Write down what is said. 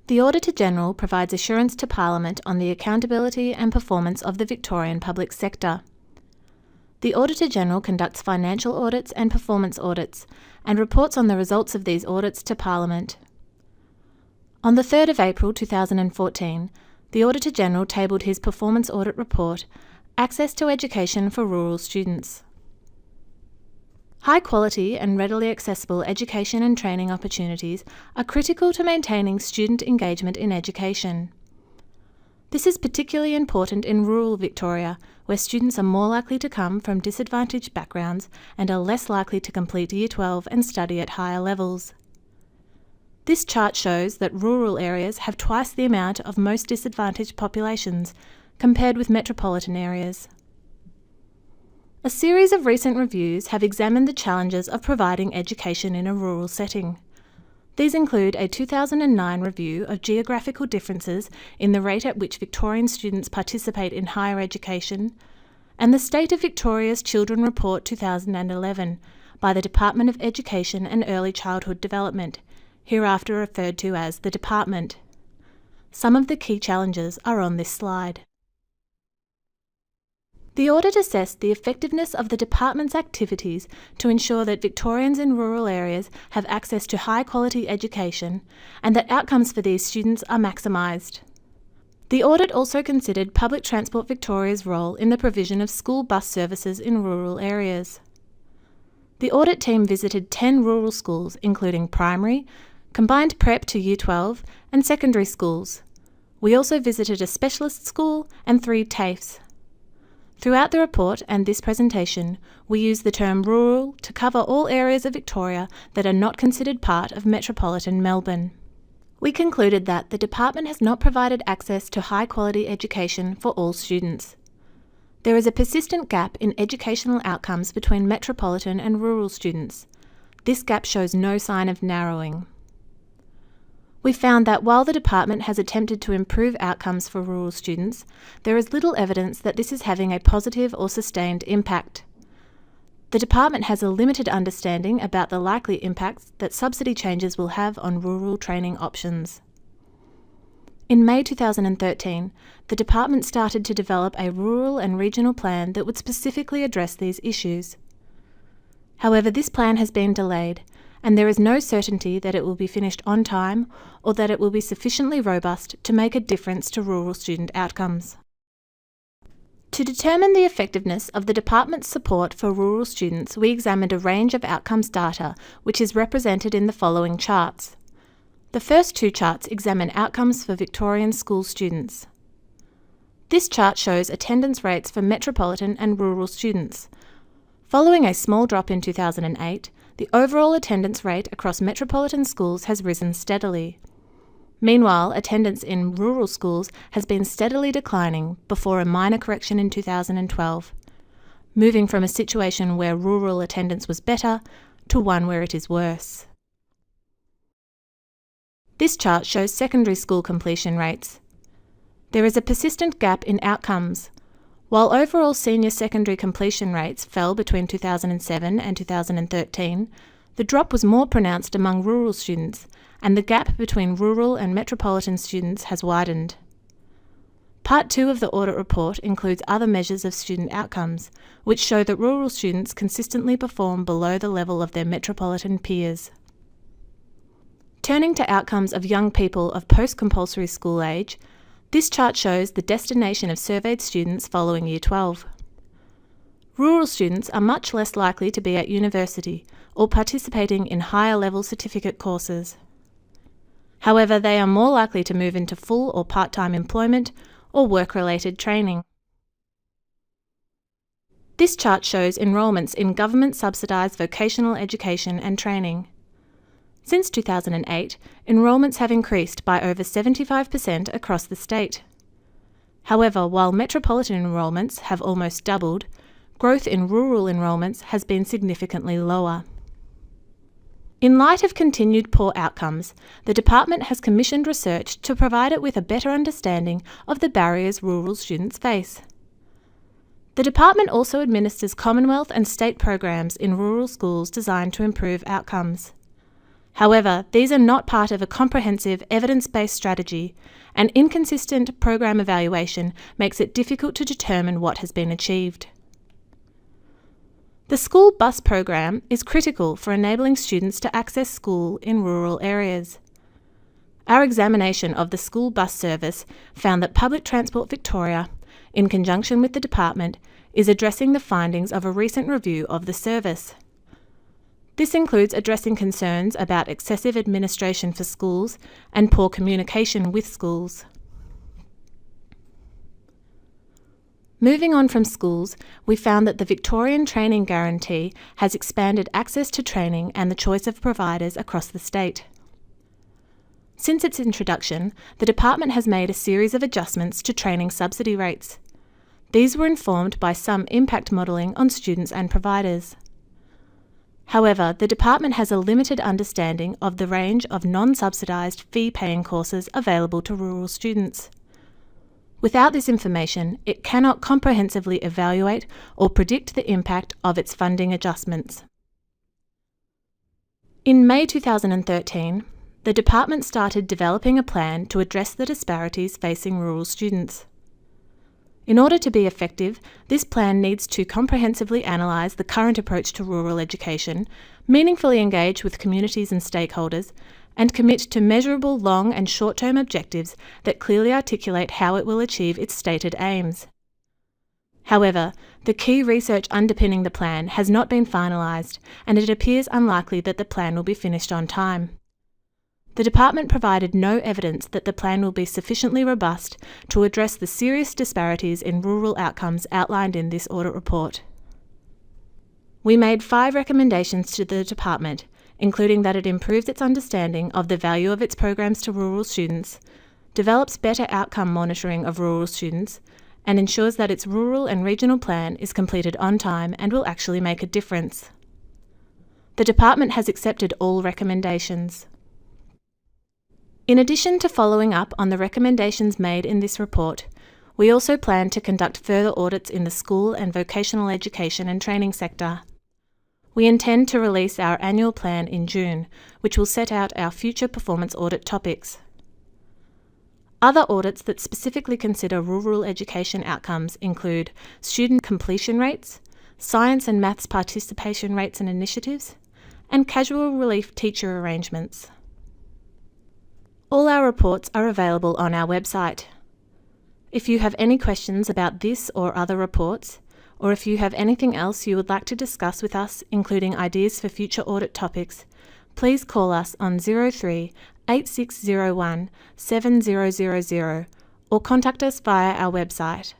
The Auditor-General provides assurance to Parliament on the accountability and performance of the Victorian public sector. The Auditor-General conducts financial audits and performance audits and reports on the results of these audits to Parliament. On the 3rd of April 2014, the Auditor-General tabled his performance audit report, Access to Education for Rural Students. High-quality and readily accessible education and training opportunities are critical to maintaining student engagement in education. This is particularly important in rural Victoria, where students are more likely to come from disadvantaged backgrounds and are less likely to complete Year 12 and study at higher levels. This chart shows that rural areas have twice the amount of most disadvantaged populations compared with metropolitan areas. A series of recent reviews have examined the challenges of providing education in a rural setting. These include a 2009 review of geographical differences in the rate at which Victorian students participate in higher education, and the State of Victoria's Children Report 2011 by the Department of Education and Early Childhood Development, hereafter referred to as the Department. Some of the key challenges are on this slide. The audit assessed the effectiveness of the Department's activities to ensure that Victorians in rural areas have access to high-quality education and that outcomes for these students are maximised. The audit also considered Public Transport Victoria's role in the provision of school bus services in rural areas. The audit team visited 10 rural schools, including primary, combined prep to Year 12 and secondary schools. We also visited a specialist school and 3 TAFEs. Throughout the report and this presentation, we use the term rural to cover all areas of Victoria that are not considered part of metropolitan Melbourne. We concluded that the Department has not provided access to high-quality education for all students. There is a persistent gap in educational outcomes between metropolitan and rural students. This gap shows no sign of narrowing. We found that while the Department has attempted to improve outcomes for rural students, there is little evidence that this is having a positive or sustained impact. The Department has a limited understanding about the likely impacts that subsidy changes will have on rural training options. In May 2013, the Department started to develop a rural and regional plan that would specifically address these issues. However, this plan has been delayed, and there is no certainty that it will be finished on time or that it will be sufficiently robust to make a difference to rural student outcomes. To determine the effectiveness of the Department's support for rural students, we examined a range of outcomes data, which is represented in the following charts. The first 2 charts examine outcomes for Victorian school students. This chart shows attendance rates for metropolitan and rural students. Following a small drop in 2008, the overall attendance rate across metropolitan schools has risen steadily. Meanwhile, attendance in rural schools has been steadily declining before a minor correction in 2012, moving from a situation where rural attendance was better to one where it is worse. This chart shows secondary school completion rates. There is a persistent gap in outcomes. While overall senior secondary completion rates fell between 2007 and 2013, the drop was more pronounced among rural students, and the gap between rural and metropolitan students has widened. Part 2 of the audit report includes other measures of student outcomes, which show that rural students consistently perform below the level of their metropolitan peers. Turning to outcomes of young people of post-compulsory school age, this chart shows the destination of surveyed students following Year 12. Rural students are much less likely to be at university or participating in higher-level certificate courses. However, they are more likely to move into full or part-time employment or work-related training. This chart shows enrolments in government-subsidised vocational education and training. Since 2008, enrolments have increased by over 75% across the state. However, while metropolitan enrolments have almost doubled, growth in rural enrolments has been significantly lower. In light of continued poor outcomes, the Department has commissioned research to provide it with a better understanding of the barriers rural students face. The Department also administers Commonwealth and state programs in rural schools designed to improve outcomes. However, these are not part of a comprehensive evidence-based strategy, and inconsistent program evaluation makes it difficult to determine what has been achieved. The school bus program is critical for enabling students to access school in rural areas. Our examination of the school bus service found that Public Transport Victoria, in conjunction with the department, is addressing the findings of a recent review of the service. This includes addressing concerns about excessive administration for schools and poor communication with schools. Moving on from schools, we found that the Victorian Training Guarantee has expanded access to training and the choice of providers across the state. Since its introduction, the department has made a series of adjustments to training subsidy rates. These were informed by some impact modelling on students and providers. However, the department has a limited understanding of the range of non-subsidised fee-paying courses available to rural students. Without this information, it cannot comprehensively evaluate or predict the impact of its funding adjustments. In May 2013, the department started developing a plan to address the disparities facing rural students. In order to be effective, this plan needs to comprehensively analyse the current approach to rural education, meaningfully engage with communities and stakeholders, and commit to measurable long and short-term objectives that clearly articulate how it will achieve its stated aims. However, the key research underpinning the plan has not been finalised, and it appears unlikely that the plan will be finished on time. The department provided no evidence that the plan will be sufficiently robust to address the serious disparities in rural outcomes outlined in this audit report. We made 5 recommendations to the department, including that it improves its understanding of the value of its programs to rural students, develops better outcome monitoring of rural students, and ensures that its rural and regional plan is completed on time and will actually make a difference. The department has accepted all recommendations. In addition to following up on the recommendations made in this report, we also plan to conduct further audits in the school and vocational education and training sector. We intend to release our annual plan in June, which will set out our future performance audit topics. Other audits that specifically consider rural education outcomes include student completion rates, science and maths participation rates and initiatives, and casual relief teacher arrangements. All our reports are available on our website. If you have any questions about this or other reports, or if you have anything else you would like to discuss with us, including ideas for future audit topics, please call us on 03 8601 7000 or contact us via our website.